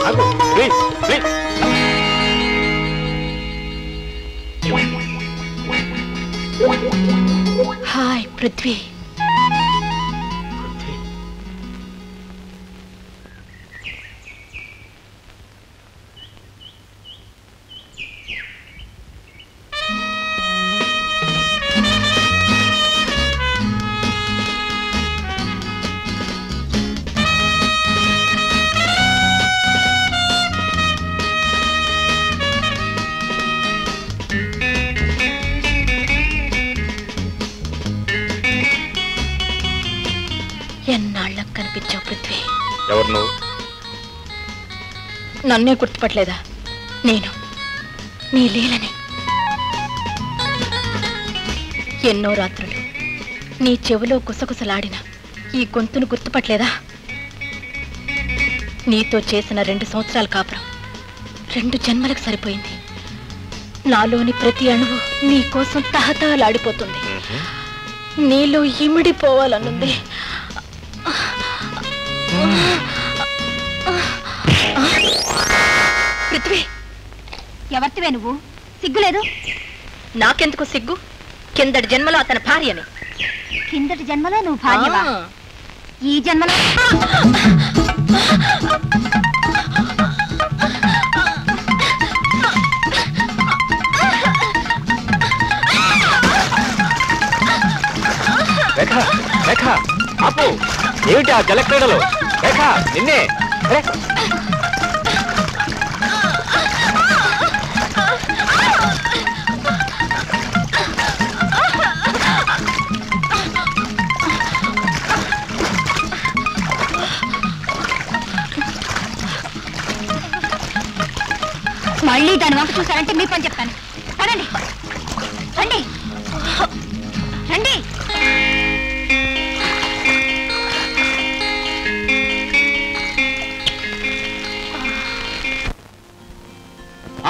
Please please. Hi Prithvi. ఎన్నాళ్ళకు కనిపించావు పృథ్వీ. ఎవరు నువ్వు? నన్నే గుర్తుపట్టలేదా? నేను నీ లీలని. ఎన్నో రాత్రులు నీ చెవిలో కుసకుసలాడిన ఈ గొంతును గుర్తుపట్టలేదా? నీతో చేసిన 2 సంవత్సరాల కాపురం 2 జన్మలకు సరిపోయింది. నాలోని ప్రతి అణువు నీ కోసం తహతహలాడిపోతుంది. నీలో ఇమిడిపోవాలనుంది. పృథ్వీ, ఎవరివే నువ్వు? సిగ్గులేదు? నాకెందుకు సిగ్గు? కిందటి జన్మలో అతని భార్యని. కిందటి జన్మలో నువ్వు భార్యవా? ఈ జన్మలో రేఖ, రేఖ ఆపు. ఏమిటి ఆ జలక్రీడలు? రేఖ నిన్నే. మళ్ళీ దాని వంక చూసారంటే మీ పని చెప్తాను. రండి రండి రండి.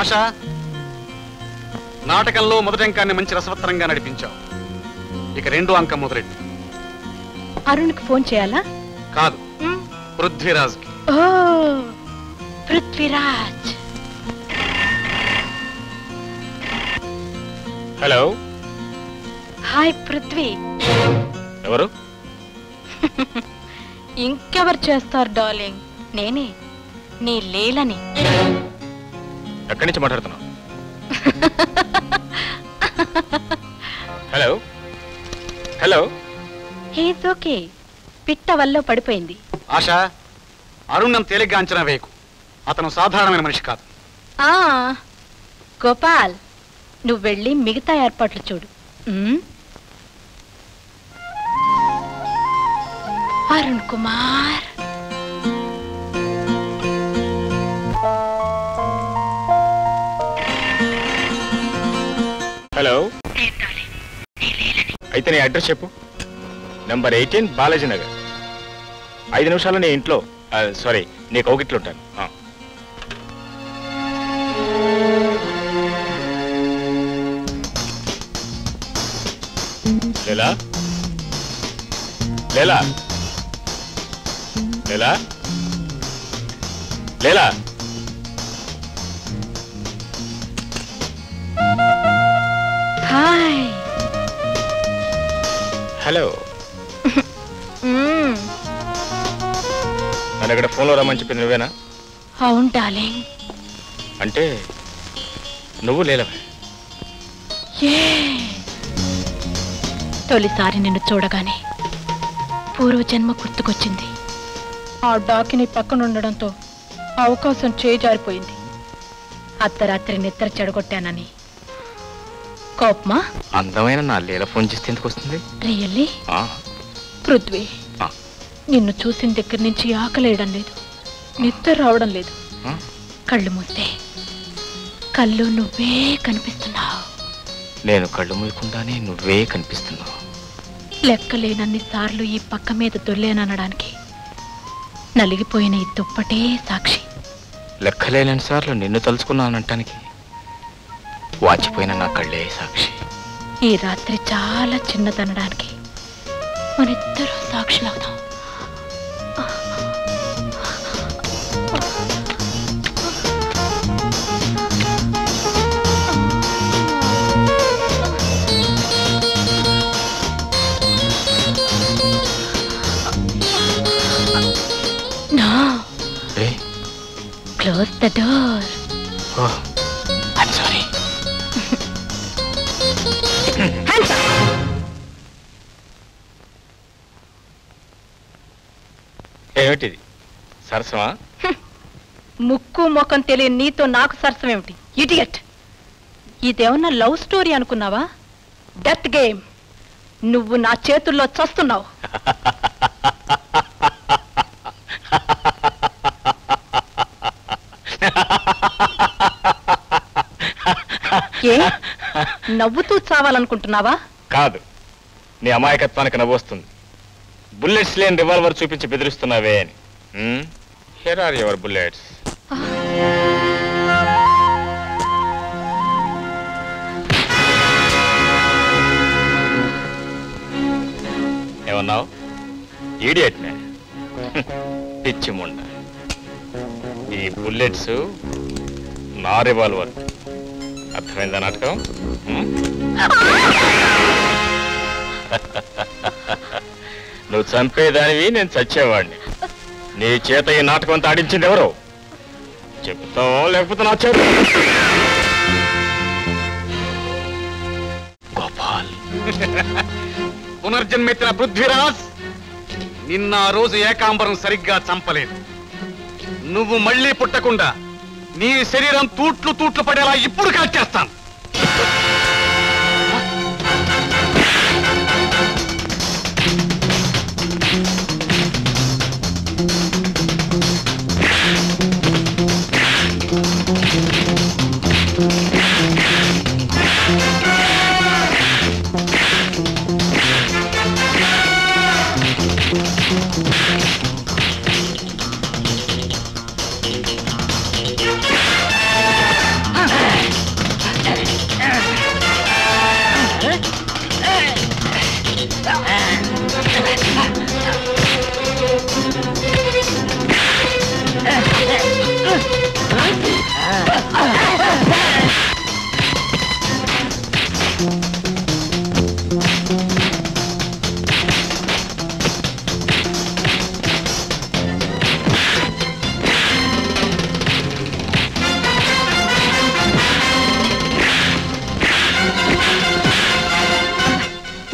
ఆశా, నాటకంలో మొదటి అంకాన్ని మంచి రసవత్తరంగా నడిపించావు. ఇక 2వ అంకం మొదలెట్టు. అరుణ్కి ఫోన్ చేయాలా? కాదు, పృథ్వీరాజ్కి. ఓ పృథ్వీరాజ్. హలో. హాయ్ పృథ్వీ. ఎవరు? ఇంకెవరు చేస్తారు డార్లింగ్, నేనే నీ లీలని. ఎక్కడి నుంచి మాట్లాడుతున్నావు? Hello hello. He's okay. పిట్ట వల్ల పడిపోయింది. ఆశా, అరుణ్ణం తేలిగ్గా అంచనా వేయకు. అతను సాధారణమైన మనిషి కాదు. గోపాల్, నువ్వు వెళ్ళి మిగతా ఏర్పాట్లు చూడు. అరుణ్ కుమార్. హలో. అయితే నీ అడ్రస్ చెప్పు. నంబర్ 18 బాలాజీ నగర్. 5 నిమిషాలు నీ ఇంట్లో, సారీ నీ కౌగిట్లో ఉంటాను. లేలా లేలా లేలా లేలా. హాయ్. హలో. నన్ను ఇక్కడ ఫోన్లో రమ్మని చెప్పింది నువ్వేనా? అవును డార్లింగ్. అంటే నువ్వు లేలవే? తొలిసారి నిన్ను చూడగానే పూర్వజన్మ గుర్తుకొచ్చింది. ఆ డాకిని పక్కన ఉండడంతో అవకాశం చేజారిపోయింది. అర్ధరాత్రి నిద్ర చెడగొట్టానని కోపమా? అందమైన నా లీల ఫోన్ చేస్తే ఎందుకు వస్తుంది? రియల్లీ పృథ్వీ, నిన్ను చూసిన దగ్గర నుంచి ఆకలేయడం లేదు, నిద్ర రావడం లేదు. కళ్ళు మూస్తే కళ్ళు నువ్వే కనిపిస్తున్నావు. నేను కళ్ళు మూయకుండానే నువ్వే కనిపిస్తున్నావు. లెక్కలేనన్ని సార్లు ఈ పక్క మీద దొల్లేననడానికి నలిగిపోయిన ఈ దుప్పటే సాక్షి. లెక్కలేనన్ని సార్లు నిన్ను తలుచుకున్నానంటానికి వాచిపోయిన నా కళ్ళే సాక్షి. ఈ రాత్రి చాలా చిన్నదనడానికి మనిద్దరూ సాక్షులవుదాం. Close the door. సారీ. ఏమిటిది సరసమా? ముక్కు ముఖం తెలియని నీతో నాకు సరసం ఏమిటి ఇడియట్? ఇదేమన్నా లవ్ స్టోరీ అనుకున్నావా? Death game. నువ్వు నా చేతుల్లో చస్తున్నావు. ఏ నవ్వుతూ చావాలనుకుంటున్నావా? కాదు, నీ అమాయకత్వానికి నవ్వొస్తుంది. బుల్లెట్స్ లేని రివాల్వర్ చూపించి బెదిరిస్తున్నావే అని. Here are your bullets. ఏమన్నావు? ఈడియట్నే, పిచ్చి ముండ. ఈ బుల్లెట్స్ నా రివాల్వర్. అర్థమైందా నాటకం? నువ్వు చంపేదానివి, నేను చచ్చేవాడిని. నీ చేత ఈ నాటకం అంతా ఆడించింది ఎవరు? చెప్తావో లేకపోతే నా చేత? గోపాల్. పునర్జన్మెత్తిన పృథ్వీరాజ్, నిన్న ఆ రోజు ఏకాంబరం సరిగ్గా చంపలేదు. నువ్వు మళ్ళీ పుట్టకుండా నీ శరీరం తూట్లు తూట్లు పడేలా ఇప్పుడు కాల్చేస్తాను.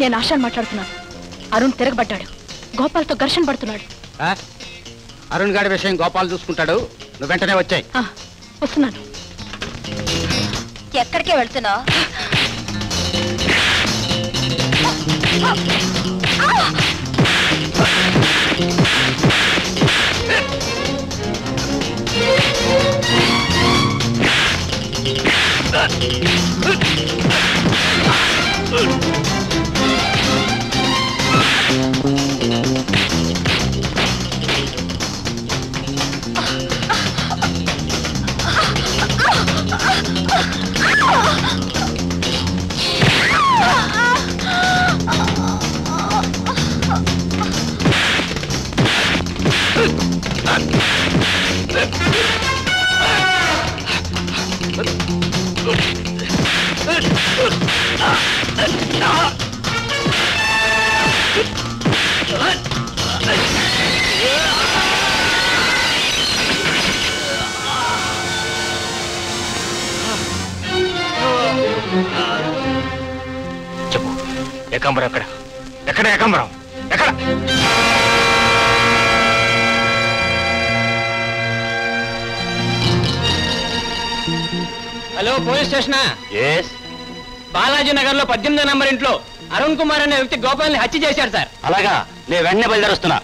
నేను ఆశాన్ మాట్లాడుతున్నాను. అరుణ్ తిరగబడ్డాడు. గోపాల్తో ఘర్షణ పడుతున్నాడు. అరుణ్ గారి విషయం గోపాల్ చూసుకుంటాడు. నువ్వు వెంటనే వచ్చాయి. వస్తున్నాను. ఎక్కడికే వెళ్తున్నావు? చెప్పు, ఏకాంబరం ఎక్కడ? ఎక్కడ ఏకాంబరం? ఎక్కడ? హలో, పోలీస్ స్టేషనా? ఎస్. బాలాజీ నగర్ లో 18వ నంబర్ ఇంట్లో అరుణ్ కుమార్ అనే వ్యక్తి గోపాల్ని హత్య చేశారు సార్. అలాగా, నేను వెంటనే బయలుదేరుస్తున్నా.